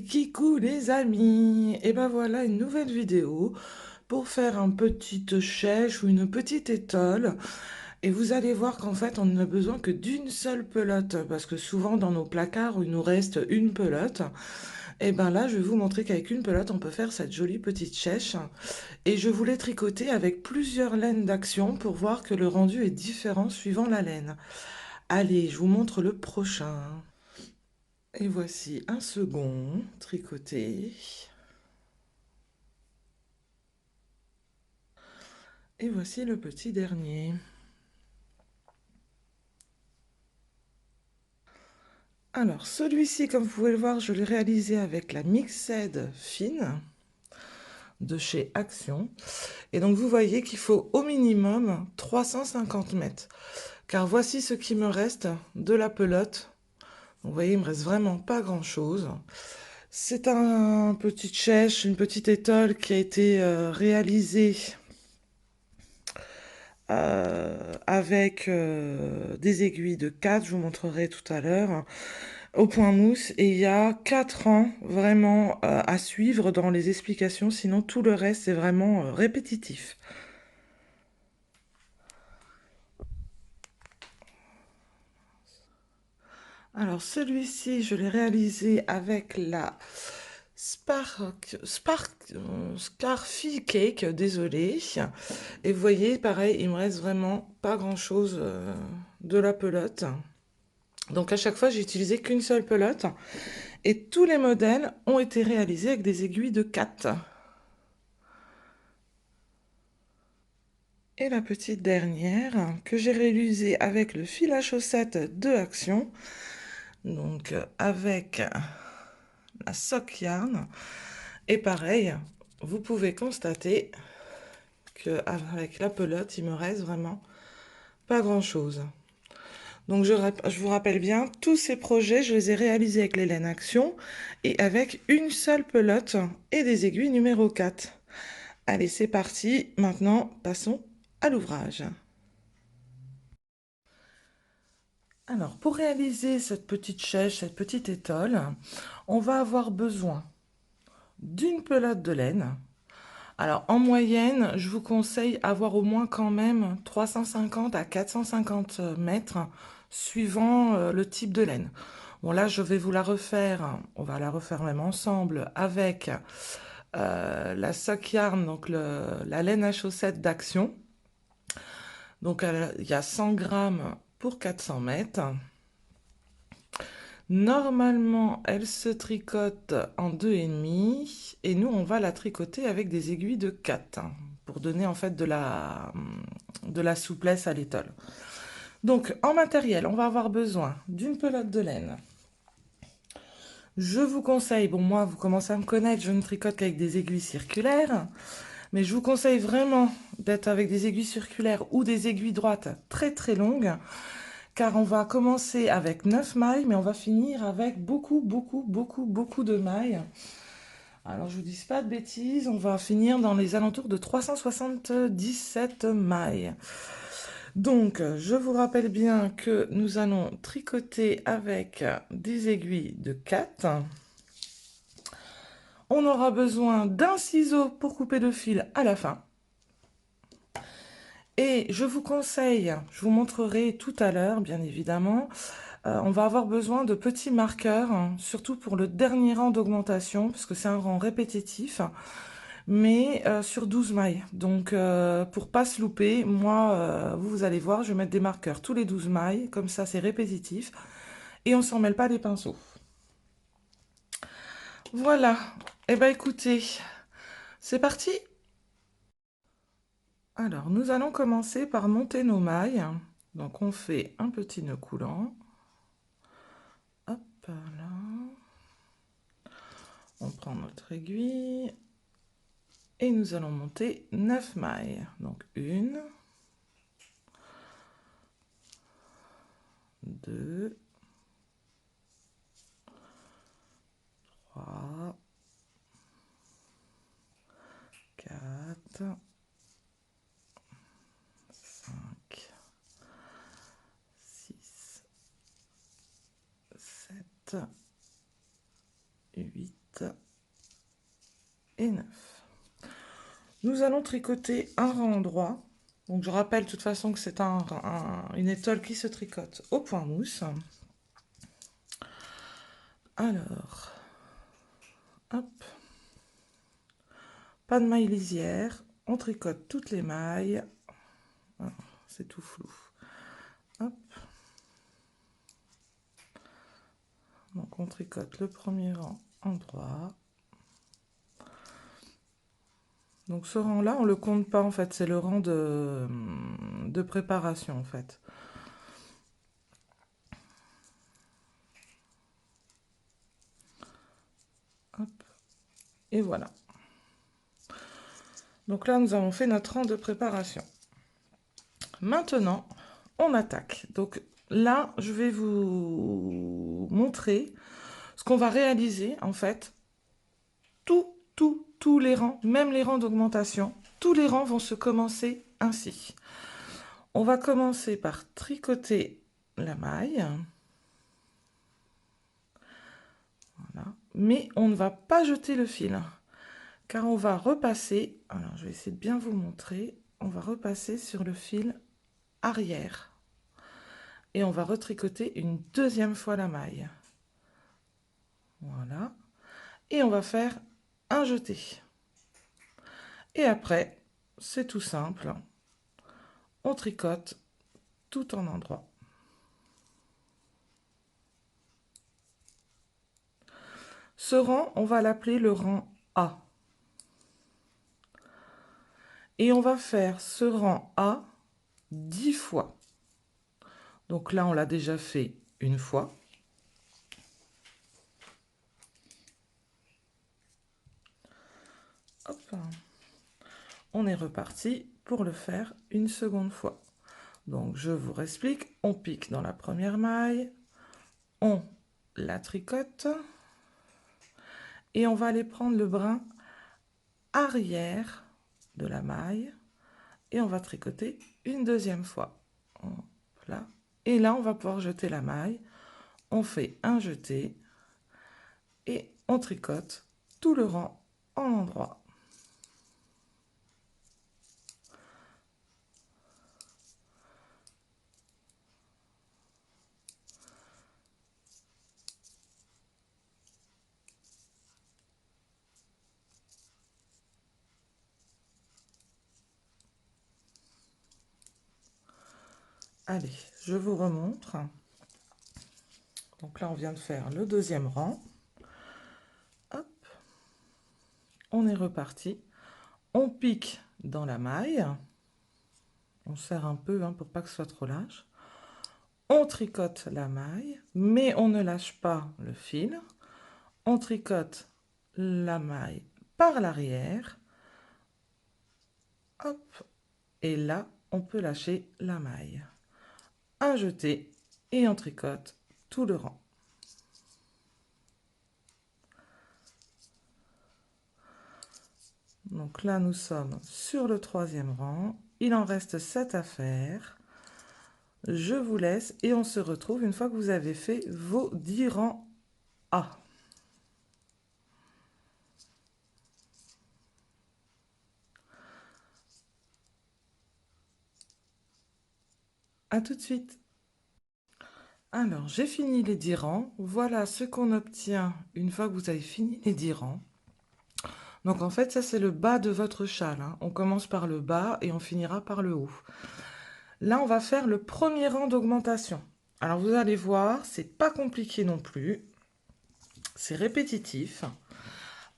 Kikou les amis, et ben voilà une nouvelle vidéo pour faire un petite chèche ou une petite étole. Et vous allez voir qu'en fait on n'a besoin que d'une seule pelote parce que souvent dans nos placards il nous reste une pelote. Et ben là je vais vous montrer qu'avec une pelote on peut faire cette jolie petite chèche. Et je voulais tricoter avec plusieurs laines d'action pour voir que le rendu est différent suivant la laine. Allez, je vous montre le prochain. Et voici un second tricoté. Et voici le petit dernier. Alors, celui-ci, comme vous pouvez le voir, je l'ai réalisé avec la Mixed Fine de chez Action. Et donc, vous voyez qu'il faut au minimum 350 mètres. Car voici ce qui me reste de la pelote. Vous voyez, il me reste vraiment pas grand-chose. C'est un petit chèche, une petite étole qui a été réalisée avec des aiguilles de 4, je vous montrerai tout à l'heure, au point mousse. Et il y a 4 ans vraiment à suivre dans les explications, sinon tout le reste est vraiment répétitif. Alors celui-ci, je l'ai réalisé avec la Scarfy Cake, désolé. Et vous voyez, pareil, il me reste vraiment pas grand-chose de la pelote. Donc à chaque fois, j'ai utilisé qu'une seule pelote. Et tous les modèles ont été réalisés avec des aiguilles de 4. Et la petite dernière que j'ai réalisée avec le fil à chaussettes de Action. Donc avec la sock yarn. Et pareil, vous pouvez constater qu'avec la pelote, il me reste vraiment pas grand-chose. Donc je vous rappelle bien, tous ces projets, je les ai réalisés avec les laines Action et avec une seule pelote et des aiguilles numéro 4. Allez, c'est parti. Maintenant, passons à l'ouvrage. Alors, pour réaliser cette petite chèche, cette petite étole, on va avoir besoin d'une pelote de laine. Alors, en moyenne, je vous conseille avoir au moins quand même 350 à 450 mètres, suivant le type de laine. Bon, là, je vais vous la refaire. On va la refaire même ensemble avec la sock yarn, donc la laine à chaussettes d'Action. Donc, il y a 100 grammes pour 400 mètres. Normalement, elle se tricote en 2,5 et nous, on va la tricoter avec des aiguilles de 4 pour donner en fait de la souplesse à l'étole. Donc, en matériel, on va avoir besoin d'une pelote de laine. Je vous conseille, bon moi, vous commencez à me connaître, je ne tricote qu'avec des aiguilles circulaires, mais je vous conseille vraiment d'être avec des aiguilles circulaires ou des aiguilles droites très très longues, car on va commencer avec 9 mailles, mais on va finir avec beaucoup de mailles. Alors je vous dis pas de bêtises, on va finir dans les alentours de 377 mailles. Donc je vous rappelle bien que nous allons tricoter avec des aiguilles de 4. On aura besoin d'un ciseau pour couper le fil à la fin. Et je vous conseille, je vous montrerai tout à l'heure, bien évidemment, on va avoir besoin de petits marqueurs, hein, surtout pour le dernier rang d'augmentation, parce que c'est un rang répétitif, mais sur 12 mailles. Donc, pour pas se louper, moi, vous allez voir, je vais mettre des marqueurs tous les 12 mailles, comme ça c'est répétitif, et on s'en mêle pas les pinceaux. Voilà, et ben écoutez, c'est parti. Alors, nous allons commencer par monter nos mailles. Donc, on fait un petit nœud coulant. Hop là. On prend notre aiguille. Et nous allons monter 9 mailles. Donc, 1, 2, 3, 4, 5, 6, 7, 8, et 9. Nous allons tricoter un rang droit. Donc je rappelle de toute façon que c'est une étole qui se tricote au point mousse. Alors, hop, pas de maille lisière, on tricote toutes les mailles. Ah, c'est tout flou. Hop. Donc on tricote le premier rang en droit. Donc ce rang-là, on le compte pas en fait, c'est le rang de préparation en fait. Hop. Et voilà. Donc là, nous avons fait notre rang de préparation. Maintenant, on attaque. Donc là, je vais vous montrer ce qu'on va réaliser en fait. Tous les rangs, même les rangs d'augmentation, tous les rangs vont se commencer ainsi. On va commencer par tricoter la maille. Voilà. Mais on ne va pas jeter le fil, car on va repasser, alors je vais essayer de bien vous montrer, on va repasser sur le fil arrière. Et on va retricoter une deuxième fois la maille. Voilà. Et on va faire un jeté. Et après, c'est tout simple. On tricote tout en endroit. Ce rang, on va l'appeler le rang A. Et on va faire ce rang A 10 fois. Donc là, on l'a déjà fait une fois. Hop. On est reparti pour le faire une seconde fois. Donc je vous réexplique, on pique dans la première maille, on la tricote et on va aller prendre le brin arrière de la maille et on va tricoter une deuxième fois. Là. Et là, on va pouvoir jeter la maille. On fait un jeté et on tricote tout le rang en endroit. Allez, je vous remontre. Donc là, on vient de faire le deuxième rang. Hop. On est reparti. On pique dans la maille. On serre un peu pour pas que ce soit trop large. On tricote la maille, mais on ne lâche pas le fil. On tricote la maille par l'arrière. Hop. Et là, on peut lâcher la maille. Un jeté et on tricote tout le rang. Donc là, nous sommes sur le troisième rang. Il en reste 7 à faire. Je vous laisse et on se retrouve une fois que vous avez fait vos 10 rangs A. A tout de suite. Alors, j'ai fini les 10 rangs. Voilà ce qu'on obtient une fois que vous avez fini les 10 rangs. Donc en fait, ça c'est le bas de votre châle, hein. On commence par le bas et on finira par le haut. Là, on va faire le premier rang d'augmentation. Alors vous allez voir, c'est pas compliqué non plus. C'est répétitif.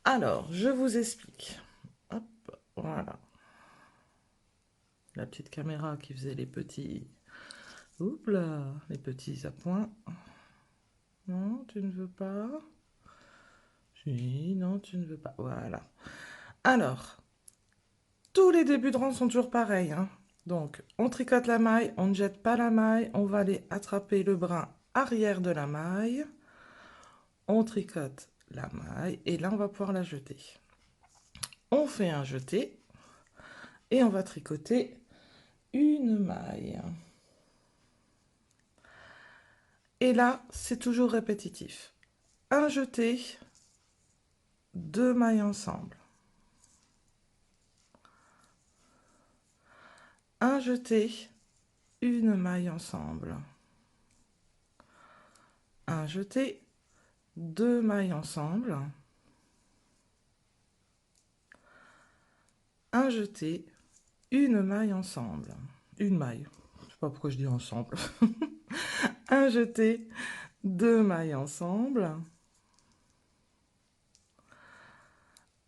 Alors, je vous explique. Hop, voilà. La petite caméra qui faisait les petits... Oups là, les petits appoints. Non, tu ne veux pas? Si, non, tu ne veux pas. Voilà. Alors, tous les débuts de rang sont toujours pareils, hein. Donc, on tricote la maille, on ne jette pas la maille, on va aller attraper le brin arrière de la maille. On tricote la maille et là, on va pouvoir la jeter. On fait un jeté et on va tricoter une maille. Et là, c'est toujours répétitif. Un jeté, 2 mailles ensemble, un jeté, une maille ensemble, un jeté, 2 mailles ensemble, un jeté, une maille ensemble, une maille, je sais pas pourquoi je dis ensemble, un jeté, 2 mailles ensemble,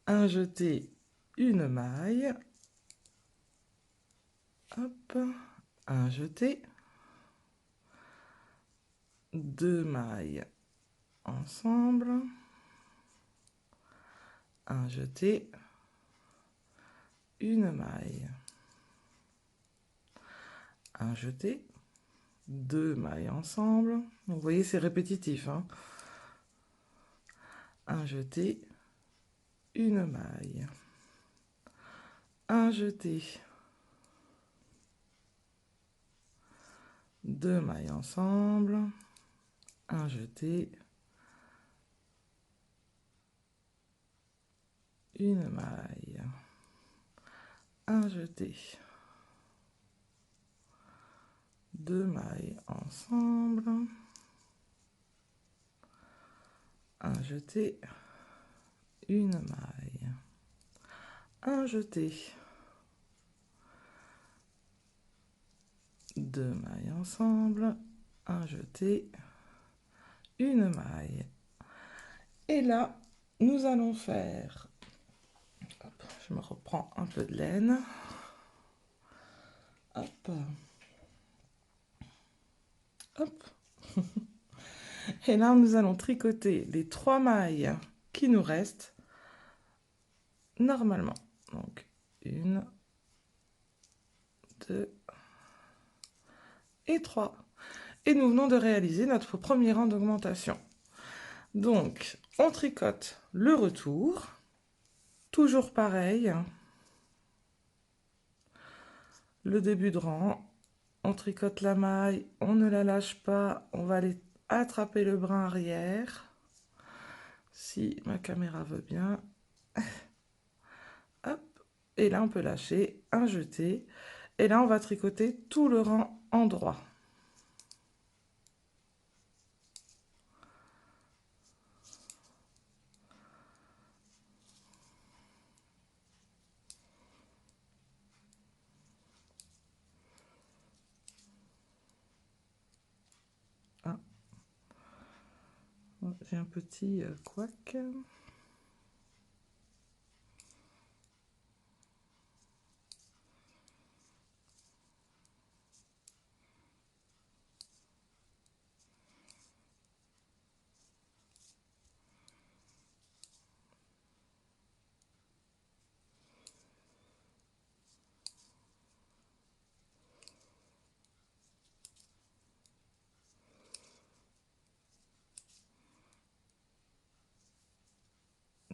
un jeté, une maille, hop, un jeté, 2 mailles ensemble, un jeté, une maille, un jeté, 2 mailles ensemble. Donc, vous voyez, c'est répétitif, hein. Un jeté, une maille, un jeté, 2 mailles ensemble, un jeté, une maille, un jeté, 2 mailles ensemble, un jeté, une maille, un jeté, 2 mailles ensemble, un jeté, une maille. Et là, nous allons faire, hop, je me reprends un peu de laine, hop, hop, et là, nous allons tricoter les 3 mailles qui nous restent normalement. Donc, 1, 2 et 3. Et nous venons de réaliser notre premier rang d'augmentation. Donc, on tricote le retour, toujours pareil. Le début de rang, on tricote la maille, on ne la lâche pas, on va aller attraper le brin arrière. Si ma caméra veut bien. Hop. Et là, on peut lâcher un jeté. Et là, on va tricoter tout le rang en droit. Ah. J'ai un petit couac.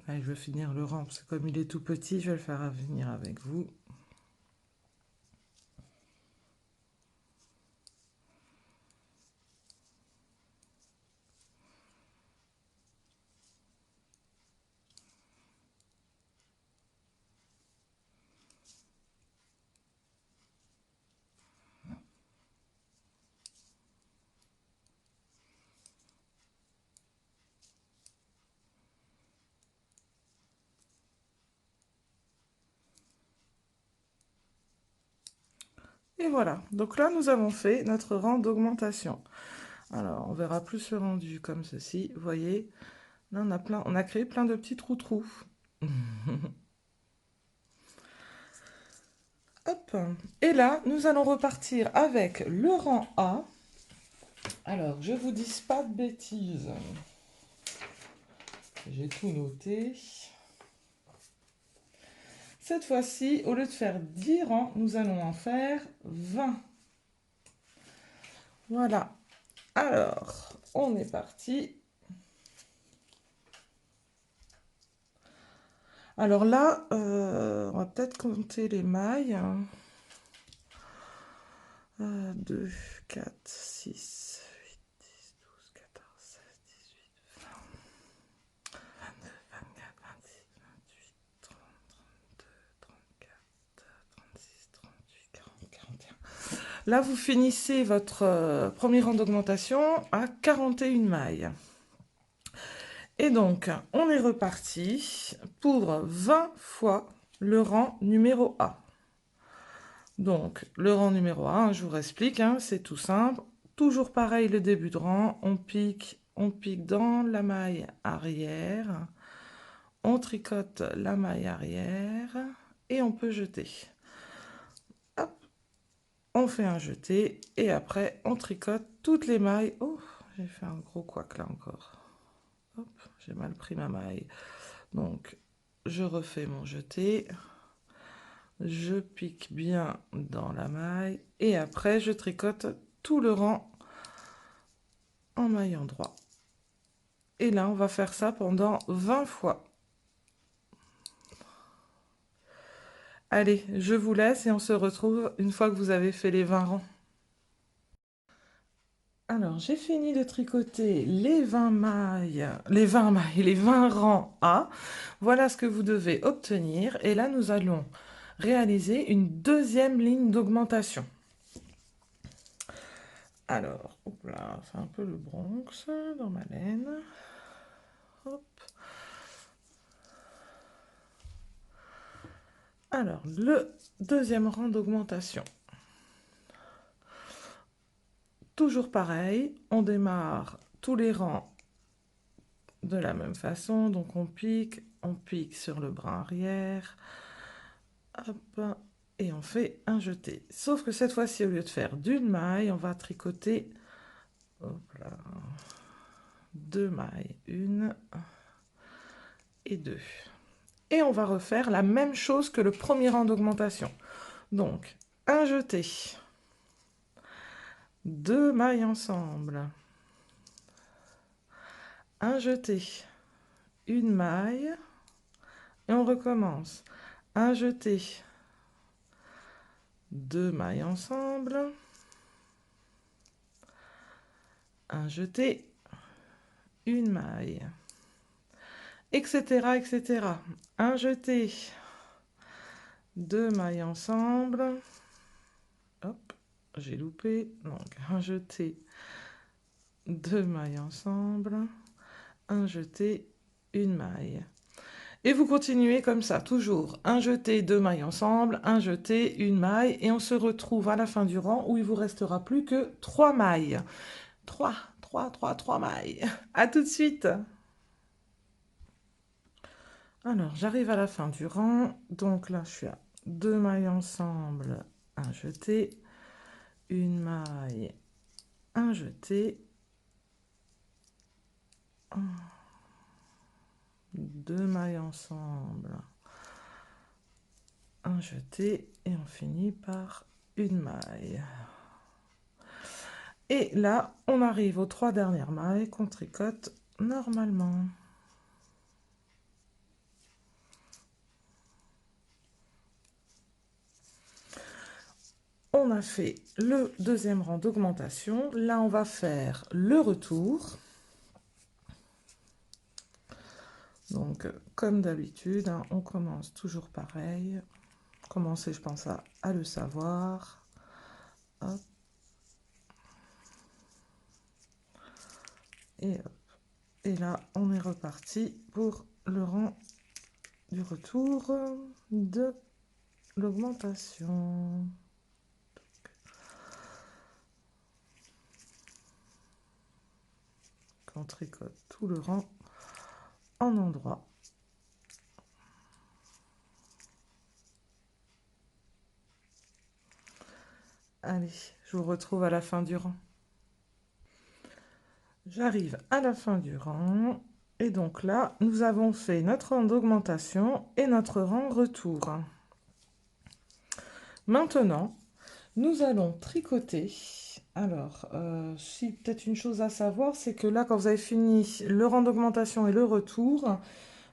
Allez, je vais finir le rang, parce que comme il est tout petit, je vais le faire venir avec vous. Et voilà, donc là nous avons fait notre rang d'augmentation. Alors on verra plus le rendu comme ceci, vous voyez, là on a créé plein de petits trous. Hop. Et là nous allons repartir avec le rang A. Alors je vous dis pas de bêtises, j'ai tout noté. Cette fois-ci, au lieu de faire 10 rangs, nous allons en faire 20. Voilà. Alors, on est parti. Alors là, on va peut-être compter les mailles. 2, 4, 6, 8, 10, 12, 14, 16, 18, 20, 22, 24, Là, vous finissez votre premier rang d'augmentation à 41 mailles. Et donc, on est reparti pour 20 fois le rang numéro A. Donc, le rang numéro 1, je vous explique, hein, c'est tout simple. Toujours pareil, le début de rang, on pique dans la maille arrière, on tricote la maille arrière et on peut jeter. Hop, on fait un jeté et après on tricote toutes les mailles. Oh, j'ai fait un gros couac là encore. Hop, j'ai mal pris ma maille. Donc, je refais mon jeté. Je pique bien dans la maille et après je tricote tout le rang en maillant droit. Et là, on va faire ça pendant 20 fois. Allez, je vous laisse et on se retrouve une fois que vous avez fait les 20 rangs. Alors, j'ai fini de tricoter les 20 mailles, les 20 rangs A. Voilà ce que vous devez obtenir. Et là, nous allons réaliser une deuxième ligne d'augmentation. Alors, hop là, c'est un peu le Bronx dans ma laine. Hop. Alors, le deuxième rang d'augmentation. Toujours pareil, on démarre tous les rangs de la même façon. Donc, on pique sur le bras arrière. Hop, et on fait un jeté. Sauf que cette fois-ci, au lieu de faire d'une maille, on va tricoter hop là, 2 mailles, 1 et 2. Et on va refaire la même chose que le premier rang d'augmentation. Donc, un jeté, 2 mailles ensemble, un jeté, une maille, et on recommence. Un jeté, 2 mailles ensemble, un jeté, une maille, etc., etc. Un jeté, 2 mailles ensemble, hop, j'ai loupé, donc un jeté, 2 mailles ensemble, un jeté, une maille. Et vous continuez comme ça, toujours un jeté, 2 mailles ensemble, un jeté, une maille, et on se retrouve à la fin du rang où il vous restera plus que 3 mailles. 3 mailles. À tout de suite. Alors, j'arrive à la fin du rang, donc là, je suis à 2 mailles ensemble, un jeté, une maille, un jeté, 2 mailles ensemble, un jeté, et on finit par une maille. Et là, on arrive aux 3 dernières mailles qu'on tricote normalement. On a fait le deuxième rang d'augmentation. Là, on va faire le retour. Donc, comme d'habitude, hein, on commence toujours pareil. Commencer, je pense, à le savoir. Hop. Et hop. Et là, on est reparti pour le rang du retour de l'augmentation. On tricote tout le rang en endroit. Allez, je vous retrouve à la fin du rang. J'arrive à la fin du rang. Et donc là, nous avons fait notre rang d'augmentation et notre rang retour. Maintenant, nous allons tricoter. Alors, si peut-être une chose à savoir, c'est que là, quand vous avez fini le rang d'augmentation et le retour,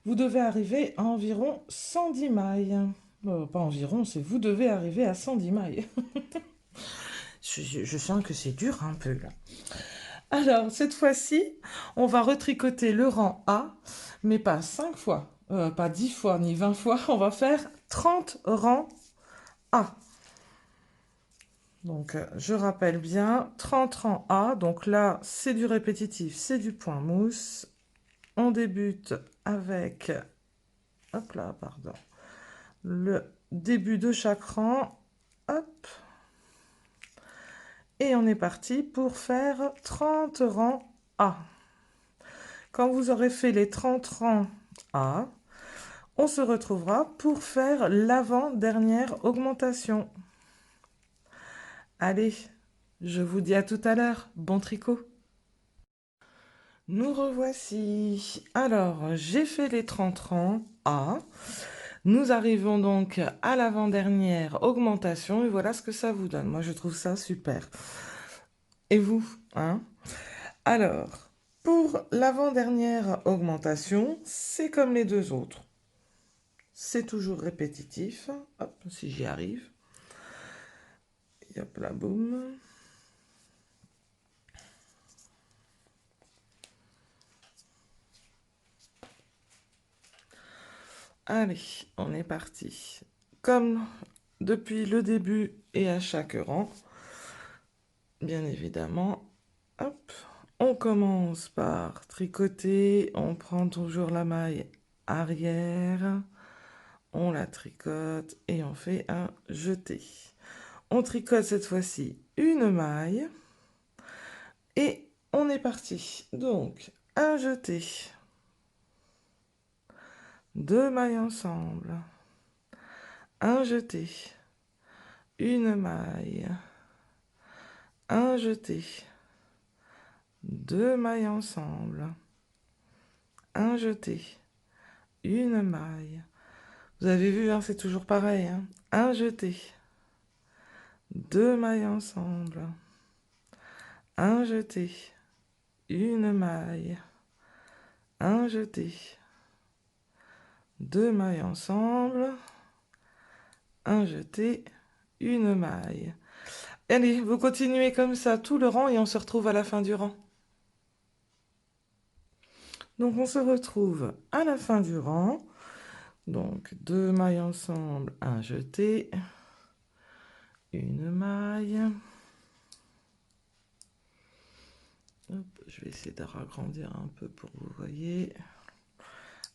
vous devez arriver à environ 110 mailles. Pas environ, c'est vous devez arriver à 110 mailles. Je sens que c'est dur un peu là. Alors, cette fois-ci, on va retricoter le rang A, mais pas 5 fois, pas 10 fois, ni 20 fois. On va faire 30 rangs A. Donc, je rappelle bien, 30 rangs A, donc là, c'est du répétitif, c'est du point mousse. On débute avec, hop là, pardon, le début de chaque rang, hop, et on est parti pour faire 30 rangs A. Quand vous aurez fait les 30 rangs A, on se retrouvera pour faire l'avant-dernière augmentation. Allez, je vous dis à tout à l'heure, bon tricot! Nous revoici. Alors, j'ai fait les 30 rangs A. Nous arrivons donc à l'avant-dernière augmentation et voilà ce que ça vous donne. Moi, je trouve ça super. Et vous, hein? Alors, pour l'avant-dernière augmentation, c'est comme les deux autres. C'est toujours répétitif. Hop, si j'y arrive. Et hop là, boum. Allez, on est parti. Comme depuis le début et à chaque rang, bien évidemment, hop, on commence par tricoter, on prend toujours la maille arrière, on la tricote et on fait un jeté. On tricote cette fois-ci une maille et on est parti. Donc, un jeté, deux mailles ensemble, un jeté, une maille, un jeté, deux mailles ensemble, un jeté, une maille. Vous avez vu, hein, c'est toujours pareil, hein. Un jeté, deux mailles ensemble, un jeté, une maille, un jeté, deux mailles ensemble, un jeté, une maille. Allez, vous continuez comme ça tout le rang et on se retrouve à la fin du rang. Donc on se retrouve à la fin du rang. Donc deux mailles ensemble, un jeté, une maille. Hop, je vais essayer de ragrandir un peu pour que vous voyez.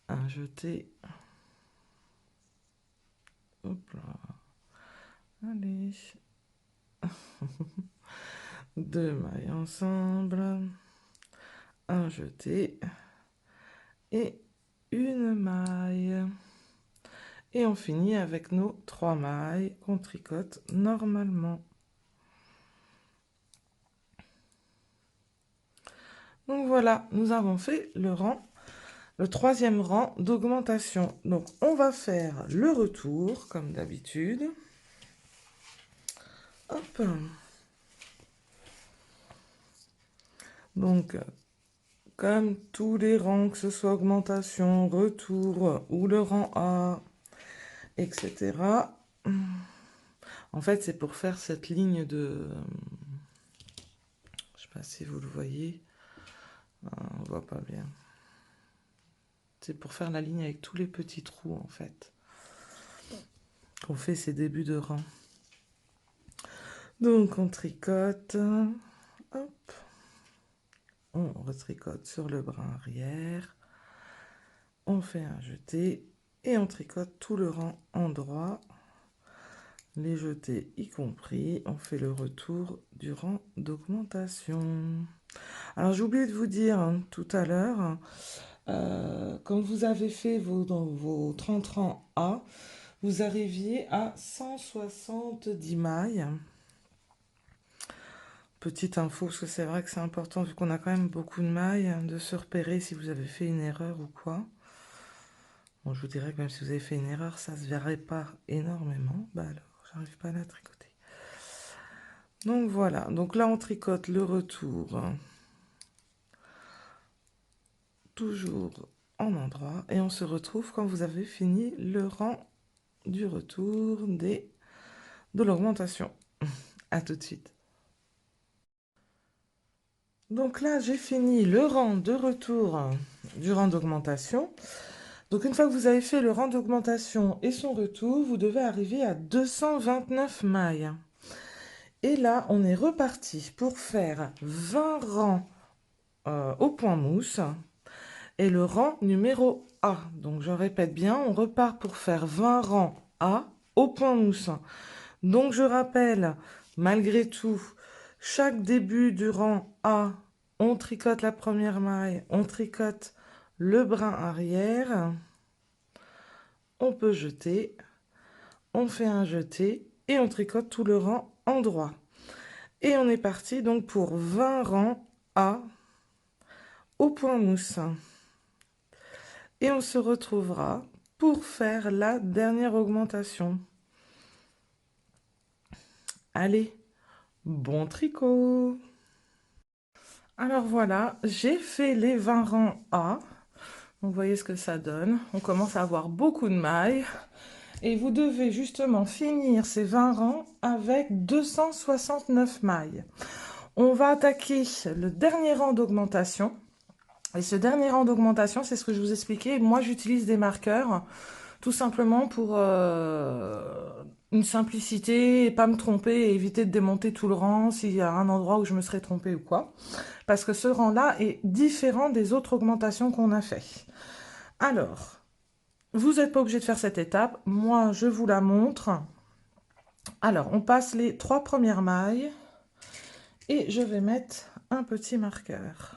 Un jeté. Hop là. Allez. Deux mailles ensemble. Un jeté. Et une maille. Et on finit avec nos trois mailles qu'on tricote normalement. Donc voilà, nous avons fait le troisième rang d'augmentation. Donc on va faire le retour comme d'habitude. Hop. Donc comme tous les rangs, que ce soit augmentation, retour ou le rang A, etc. En fait, c'est pour faire cette ligne de... Je sais pas si vous le voyez. On voit pas bien. C'est pour faire la ligne avec tous les petits trous, en fait. Qu'on fait ces débuts de rang. Donc, on tricote. Hop. On retricote sur le brin arrière. On fait un jeté. Et on tricote tout le rang en droit. Les jetés y compris. On fait le retour du rang d'augmentation. Alors, j'ai oublié de vous dire hein, tout à l'heure... quand vous avez fait vos 30 rangs A, vous arriviez à 170 mailles. Petite info, parce que c'est vrai que c'est important, vu qu'on a quand même beaucoup de mailles, de se repérer si vous avez fait une erreur ou quoi. Bon, je vous dirais que même si vous avez fait une erreur, ça se verrait pas énormément. Bah alors, j'arrive pas à la tricoter. Donc voilà, donc là on tricote le retour. Toujours en endroit. Et on se retrouve quand vous avez fini le rang du retour de l'augmentation. À tout de suite. Donc là, j'ai fini le rang de retour du rang d'augmentation. Donc une fois que vous avez fait le rang d'augmentation et son retour, vous devez arriver à 229 mailles. Et là, on est reparti pour faire 20 rangs au point mousse et le rang numéro A. Donc je répète bien, on repart pour faire 20 rangs A au point mousse. Donc je rappelle, malgré tout, chaque début du rang A, on tricote la première maille, on tricote le brin arrière, on peut jeter, on fait un jeté et on tricote tout le rang en droit. Et on est parti donc pour 20 rangs A au point mousse. Et on se retrouvera pour faire la dernière augmentation. Allez, bon tricot! Alors voilà, j'ai fait les 20 rangs A. Donc vous voyez ce que ça donne. On commence à avoir beaucoup de mailles. Et vous devez justement finir ces 20 rangs avec 269 mailles. On va attaquer le dernier rang d'augmentation. Et ce dernier rang d'augmentation, c'est ce que je vous expliquais. Moi, j'utilise des marqueurs tout simplement pour une simplicité et pas me tromper et éviter de démonter tout le rang s'il y a un endroit où je me serais trompée ou quoi. Parce que ce rang-là est différent des autres augmentations qu'on a fait. Alors, vous n'êtes pas obligé de faire cette étape. Moi, je vous la montre. Alors, on passe les 3 premières mailles et je vais mettre un petit marqueur.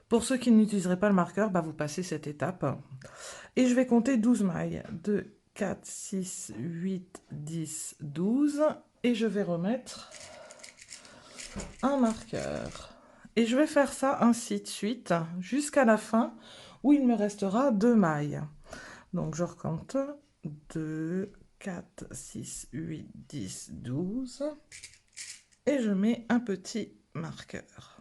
Pour ceux qui n'utiliseraient pas le marqueur, bah vous passez cette étape. Et je vais compter 12 mailles. 2, 4, 6, 8, 10, 12. Et je vais remettre un marqueur. Et je vais faire ça ainsi de suite jusqu'à la fin où il me restera 2 mailles. Donc je recompte 2, 4, 6, 8, 10, 12. Et je mets un petit marqueur.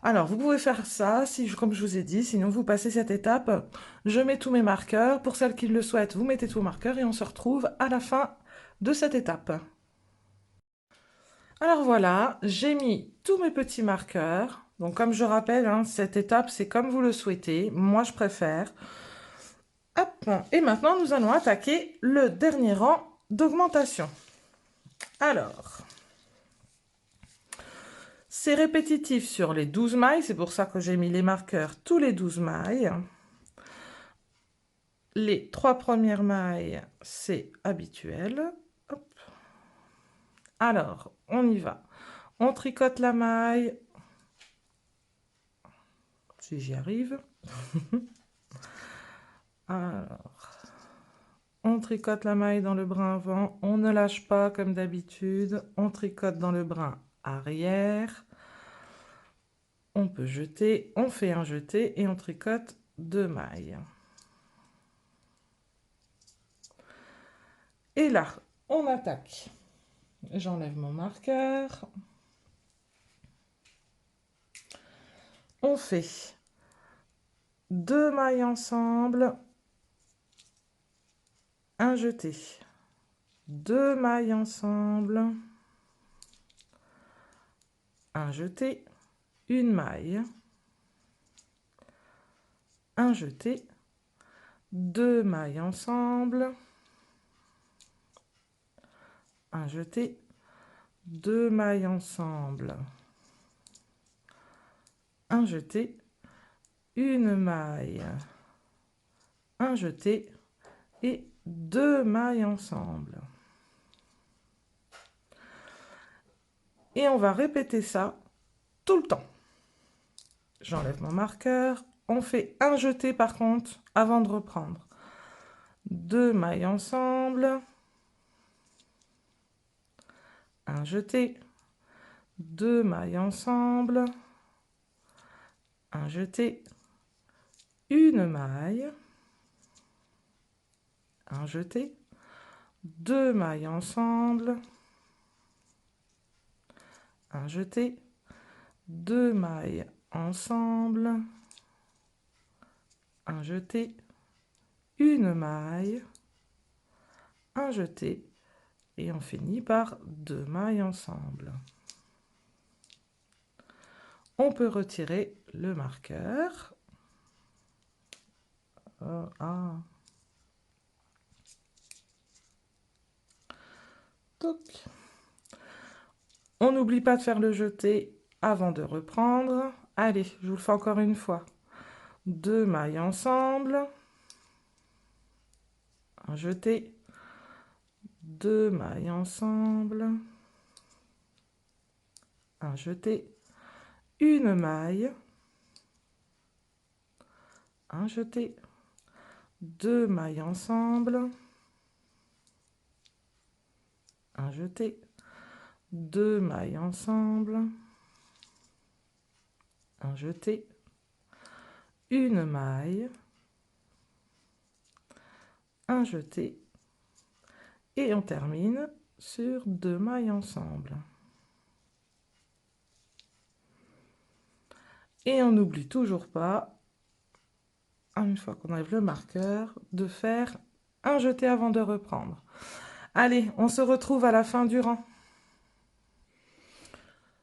Alors, vous pouvez faire ça, si, comme je vous ai dit, sinon vous passez cette étape. Je mets tous mes marqueurs. Pour celles qui le souhaitent, vous mettez tous vos marqueurs et on se retrouve à la fin de cette étape. Alors voilà, j'ai mis tous mes petits marqueurs. Donc comme je rappelle, hein, cette étape, c'est comme vous le souhaitez. Moi, je préfère. Hop. Et maintenant, nous allons attaquer le dernier rang d'augmentation. Alors, c'est répétitif sur les 12 mailles. C'est pour ça que j'ai mis les marqueurs tous les 12 mailles. Les 3 premières mailles, c'est habituel. Hop. Alors, on y va. On tricote la maille. Si j'y arrive. Alors, on tricote la maille dans le brin avant. On ne lâche pas comme d'habitude. On tricote dans le brin arrière. On peut jeter. On fait un jeté et on tricote 2 mailles. Et là, on attaque. J'enlève mon marqueur. On fait 2 mailles ensemble, un jeté, 2 mailles ensemble, un jeté, une maille, un jeté, 2 mailles ensemble, un jeté, 2 mailles ensemble, un jeté, une maille, un jeté et 2 mailles ensemble. Et on va répéter ça tout le temps. J'enlève mon marqueur. On fait un jeté par contre avant de reprendre. 2 mailles ensemble. Un jeté. 2 mailles ensemble. Un jeté. Une maille. Un jeté. 2 mailles ensemble. Un jeté. 2 mailles ensemble. Un jeté. Une maille. Un jeté. Et on finit par 2 mailles ensemble. On peut retirer le marqueur. Toc. On n'oublie pas de faire le jeté avant de reprendre. Allez, je vous le fais encore une fois. 2 mailles ensemble. Un jeté. 2 mailles ensemble. Un jeté. Une maille. Un jeté. 2 mailles ensemble. Un jeté. 2 mailles ensemble. Un jeté. Une maille. Un jeté. Et on termine sur 2 mailles ensemble. Et on n'oublie toujours pas, une fois qu'on enlève le marqueur, de faire un jeté avant de reprendre. Allez, on se retrouve à la fin du rang.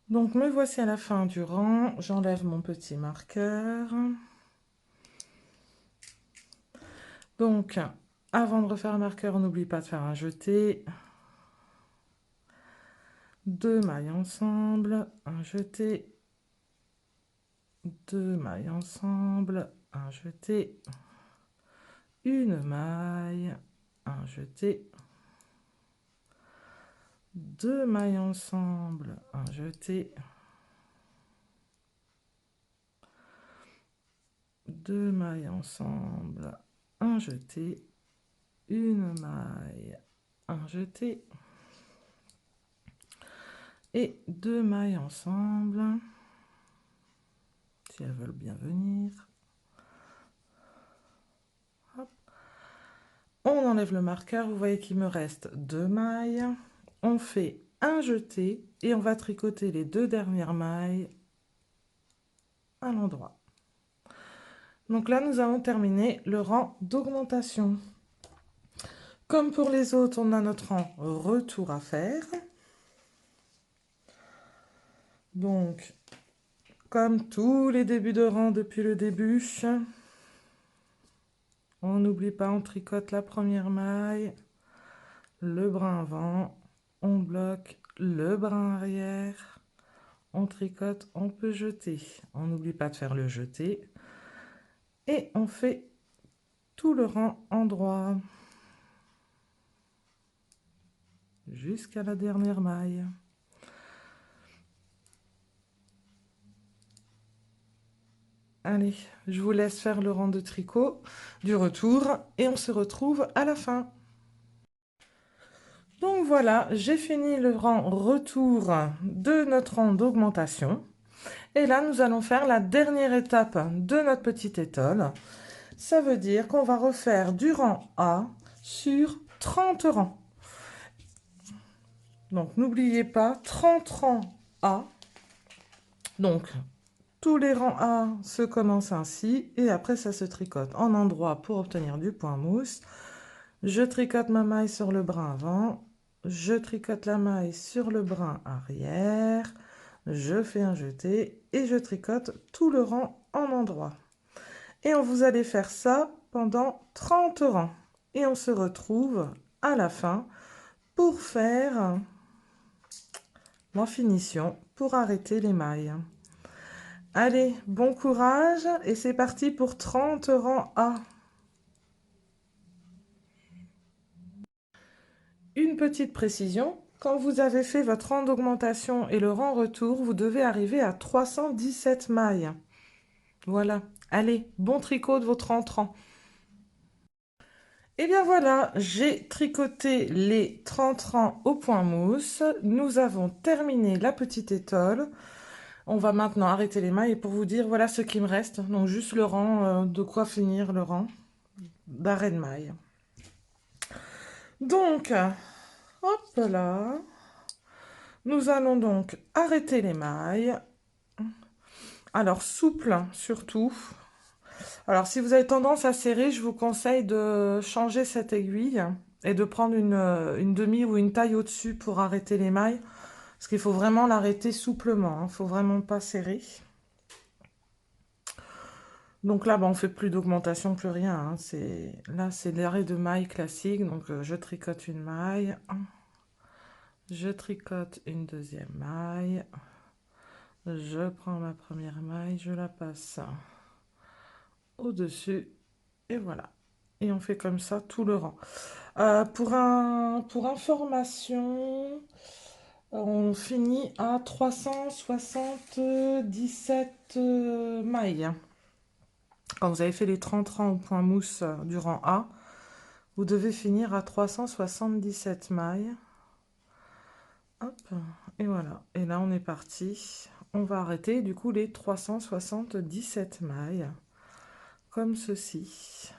Donc me voici à la fin du rang, j'enlève mon petit marqueur. Donc, avant de refaire un marqueur, on n'oublie pas de faire un jeté. 2 mailles ensemble, un jeté. 2 mailles ensemble, un jeté. Une maille, un jeté. 2 mailles ensemble, un jeté. 2 mailles ensemble, un jeté. Une maille, un jeté. Et 2 mailles ensemble, si elles veulent bien venir. Hop. On enlève le marqueur, vous voyez qu'il me reste 2 mailles. On fait un jeté et on va tricoter les 2 dernières mailles à l'endroit. Donc là, nous avons terminé le rang d'augmentation. Comme pour les autres, on a notre rang retour à faire. Donc, comme tous les débuts de rang depuis le début, on n'oublie pas, on tricote la première maille, le brin avant, on bloque le brin arrière, on tricote, on peut jeter. On n'oublie pas de faire le jeté. Et on fait tout le rang en droit jusqu'à la dernière maille. Allez, je vous laisse faire le rang de tricot du retour et on se retrouve à la fin. Donc voilà, j'ai fini le rang retour de notre rang d'augmentation. Et là, nous allons faire la dernière étape de notre petite étole. Ça veut dire qu'on va refaire du rang A sur 30 rangs. Donc n'oubliez pas, 30 rangs A. Donc tous les rangs A se commencent ainsi et après ça se tricote en endroit pour obtenir du point mousse. Je tricote ma maille sur le brin avant, je tricote la maille sur le brin arrière, je fais un jeté et je tricote tout le rang en endroit. Et vous allez faire ça pendant 30 rangs. Et on se retrouve à la fin pour faire la finition, pour arrêter les mailles. Allez, bon courage et c'est parti pour 30 rangs A. Une petite précision, quand vous avez fait votre rang d'augmentation et le rang retour, vous devez arriver à 317 mailles. Voilà, allez, bon tricot de vos 30 rangs. Et bien voilà, j'ai tricoté les 30 rangs au point mousse. Nous avons terminé la petite étole. On va maintenant arrêter les mailles et pour vous dire, voilà ce qui me reste. Donc juste le rang, de quoi finir le rang d'arrêt de mailles. Donc, hop là. Nous allons donc arrêter les mailles. Alors, souple surtout. Alors, si vous avez tendance à serrer, je vous conseille de changer cette aiguille et de prendre une demi ou une taille au-dessus pour arrêter les mailles. Parce qu'il faut vraiment l'arrêter souplement, il ne faut vraiment pas serrer. Donc là, on ne fait plus d'augmentation, plus rien. Là, c'est l'arrêt de maille classique. Donc, je tricote une maille. Je tricote une deuxième maille. Je prends ma première maille, je la passe au-dessus et voilà. Et on fait comme ça tout le rang. Pour information, on finit à 377 mailles. Quand vous avez fait les 30 rangs au point mousse du rang A, vous devez finir à 377 mailles. Hop, et voilà. Et là, on est parti. On va arrêter du coup les 377 mailles, comme ceci.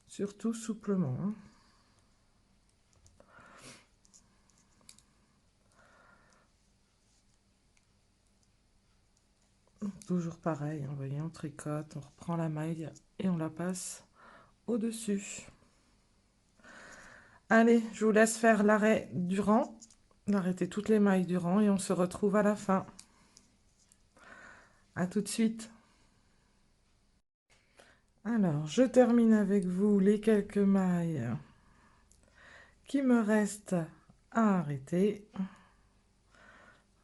Surtout souplement, hein. Toujours pareil, hein, vous voyez, on tricote, on reprend la maille et on la passe au-dessus. Allez, je vous laisse faire l'arrêt du rang, arrêter toutes les mailles du rang et on se retrouve à la fin. À tout de suite. Alors, je termine avec vous les quelques mailles qui me restent à arrêter.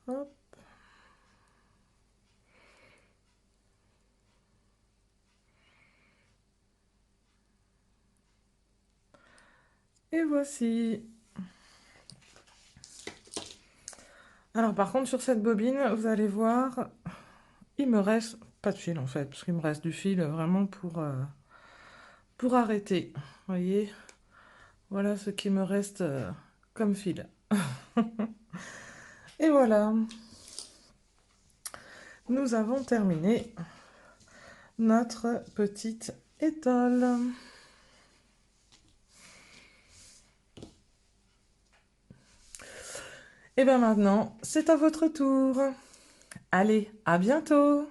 Hop. Et voici. Alors par contre sur cette bobine, vous allez voir, il me reste pas de fil en fait, parce qu'il me reste du fil vraiment pour arrêter. Vous voyez, voilà ce qui me reste comme fil. Et voilà, nous avons terminé notre petite étole. Et bien maintenant, c'est à votre tour. Allez, à bientôt!